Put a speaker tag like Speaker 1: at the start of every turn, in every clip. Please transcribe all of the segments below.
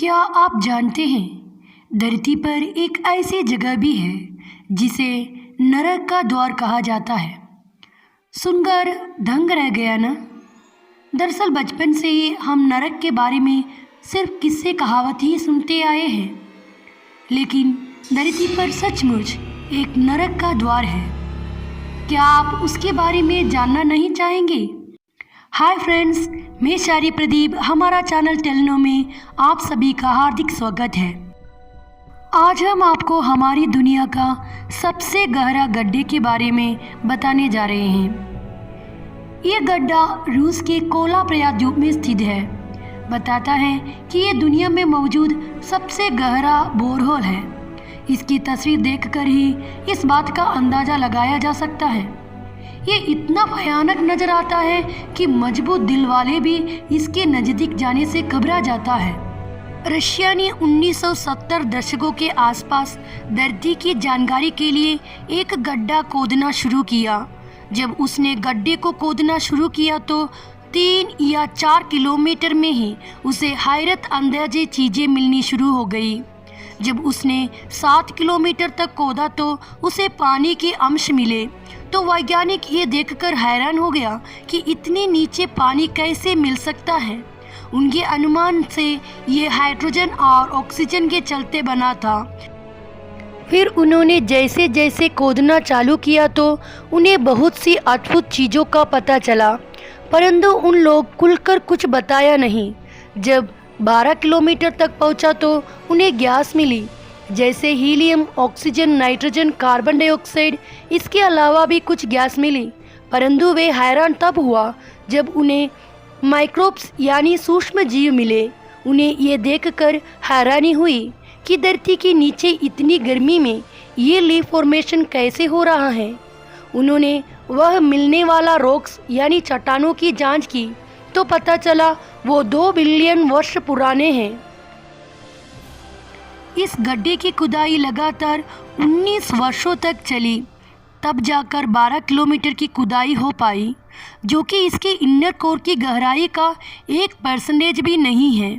Speaker 1: क्या आप जानते हैं धरती पर एक ऐसी जगह भी है जिसे नरक का द्वार कहा जाता है। सुनकर दंग रह गया ना। दरअसल बचपन से ही हम नरक के बारे में सिर्फ किस्से कहावत ही सुनते आए हैं, लेकिन धरती पर सचमुच एक नरक का द्वार है। क्या आप उसके बारे में जानना नहीं चाहेंगे? हाय फ्रेंड्स, मैं शारी प्रदीप, हमारा चैनल टेलनो में आप सभी का हार्दिक स्वागत है। आज हम आपको हमारी दुनिया का सबसे गहरा गड्ढे के बारे में बताने जा रहे हैं। ये गड्ढा रूस के कोला प्रयागद्वीप में स्थित है। बताता है कि ये दुनिया में मौजूद सबसे गहरा बोरहोल है। इसकी तस्वीर देखकर ही इस बात का अंदाज़ा लगाया जा सकता है। ये इतना भयानक नजर आता है कि मजबूत दिल वाले भी इसके नज़दीक जाने से घबरा जाता है। रशिया ने 1970 दशकों के आसपास धरती की जानकारी के लिए एक गड्ढा खोदना शुरू किया। जब उसने गड्ढे को खोदना शुरू किया तो 3 या 4 किलोमीटर में ही उसे हैरत अंदाज़े चीज़ें मिलनी शुरू हो गई। जब उसने 7 किलोमीटर तक खोदा तो उसे पानी के अंश मिले। तो वैज्ञानिक ये देखकर हैरान हो गया कि इतने नीचे पानी कैसे मिल सकता है। उनके अनुमान से ये हाइड्रोजन और ऑक्सीजन के चलते बना था। फिर उन्होंने जैसे जैसे खोदना चालू किया तो उन्हें बहुत सी अद्भुत चीज़ों का पता चला, परंतु उन लोग खुलकर कुछ बताया नहीं। जब 12 किलोमीटर तक पहुंचा तो उन्हें गैस मिली, जैसे helium, oxygen, nitrogen, carbon dioxide. इसके अलावा भी कुछ गैस मिली, परंतु वे हैरान तब हुआ जब उन्हें माइक्रोब्स यानी सूक्ष्म जीव मिले। उन्हें ये देखकर हैरानी हुई कि धरती के नीचे इतनी गर्मी में ये लीफ फॉर्मेशन कैसे हो रहा है। उन्होंने वह मिलने वाला रॉक्स यानी चट्टानों की जांच की तो पता चला वो 2 बिलियन वर्ष पुराने हैं। इस गड्ढे की खुदाई लगातार 19 वर्षों तक चली, तब जाकर 12 किलोमीटर की खुदाई हो पाई, जो कि इसके इनर कोर की गहराई का 1% भी नहीं है।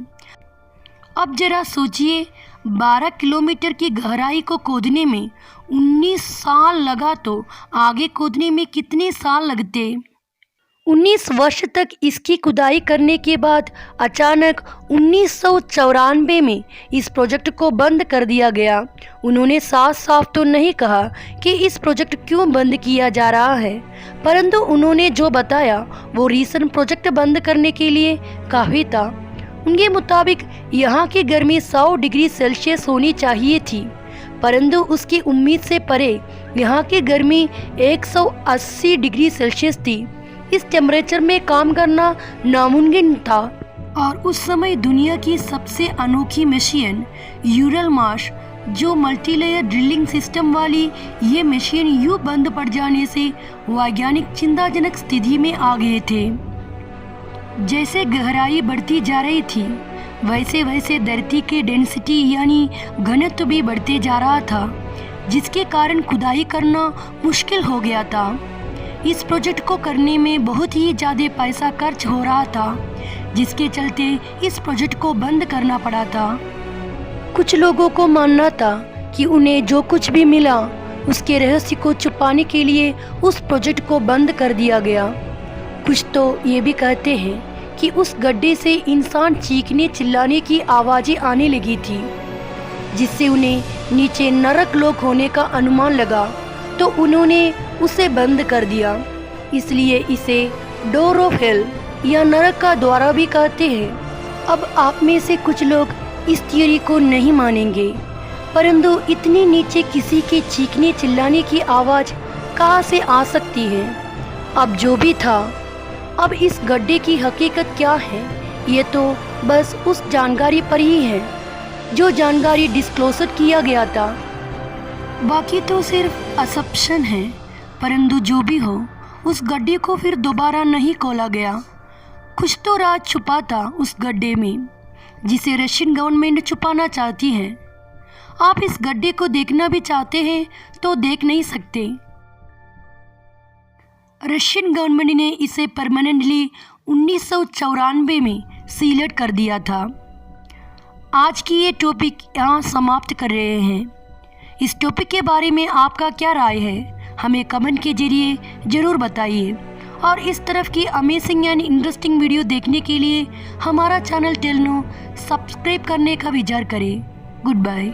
Speaker 1: अब जरा सोचिए, 12 किलोमीटर की गहराई को खोदने में 19 साल लगा तो आगे खोदने में कितने साल लगते। 19 वर्ष तक इसकी खुदाई करने के बाद अचानक 1994 में इस प्रोजेक्ट को बंद कर दिया गया। उन्होंने साफ साफ तो नहीं कहा कि इस प्रोजेक्ट क्यों बंद किया जा रहा है, परंतु उन्होंने जो बताया वो रीजन प्रोजेक्ट बंद करने के लिए काफ़ी था। उनके मुताबिक यहाँ की गर्मी 100 डिग्री सेल्सियस होनी चाहिए थी, परंतु उसकी उम्मीद से परे यहाँ की गर्मी 180 डिग्री सेल्सियस थी। इस टेम्परेचर में काम करना नामुमकिन था। और उस समय दुनिया की सबसे अनोखी मशीन यूरल मार्श, जो मल्टीलेयर ड्रिलिंग सिस्टम वाली ये मशीन यूं बंद पड़ जाने से वैज्ञानिक चिंताजनक स्थिति में आ गए थे। जैसे गहराई बढ़ती जा रही थी वैसे वैसे धरती के डेंसिटी यानी घनत्व भी बढ़ते जा रहा था, जिसके कारण खुदाई करना मुश्किल हो गया था। इस प्रोजेक्ट को करने में बहुत ही ज़्यादा पैसा खर्च हो रहा था, जिसके चलते इस प्रोजेक्ट को बंद करना पड़ा था। कुछ लोगों को मानना था कि उन्हें जो कुछ भी मिला उसके रहस्य को छुपाने के लिए उस प्रोजेक्ट को बंद कर दिया गया। कुछ तो ये भी कहते हैं कि उस गड्ढे से इंसान चीखने चिल्लाने की आवाज़ें आने लगी थी, जिससे उन्हें नीचे नरक लोक होने का अनुमान लगा, तो उन्होंने उसे बंद कर दिया। इसलिए इसे डोर ऑफ हेल या नरक का द्वार भी कहते हैं। अब आप में से कुछ लोग इस थियोरी को नहीं मानेंगे, परंतु इतनी नीचे किसी के चीखने चिल्लाने की आवाज़ कहाँ से आ सकती है। अब जो भी था, अब इस गड्ढे की हकीकत क्या है ये तो बस उस जानकारी पर ही है जो जानकारी डिस्क्लोजर किया गया था। बाकी तो सिर्फ असम्पशन है, परंतु जो भी हो उस गड्ढे को फिर दोबारा नहीं खोला गया। कुछ तो राज छुपा था उस गड्ढे में, जिसे रशियन गवर्नमेंट छुपाना चाहती है। आप इस गड्ढे को देखना भी चाहते हैं तो देख नहीं सकते। रशियन गवर्नमेंट ने इसे परमानेंटली 1994 में सीलेट कर दिया था। आज की ये टॉपिक यहाँ समाप्त कर रहे हैं। इस टॉपिक के बारे में आपका क्या राय है, हमें कमेंट के जरिए ज़रूर बताइए। और इस तरफ की अमेजिंग एंड इंटरेस्टिंग वीडियो देखने के लिए हमारा चैनल टेलनो सब्सक्राइब करने का विचार करें। Good bye.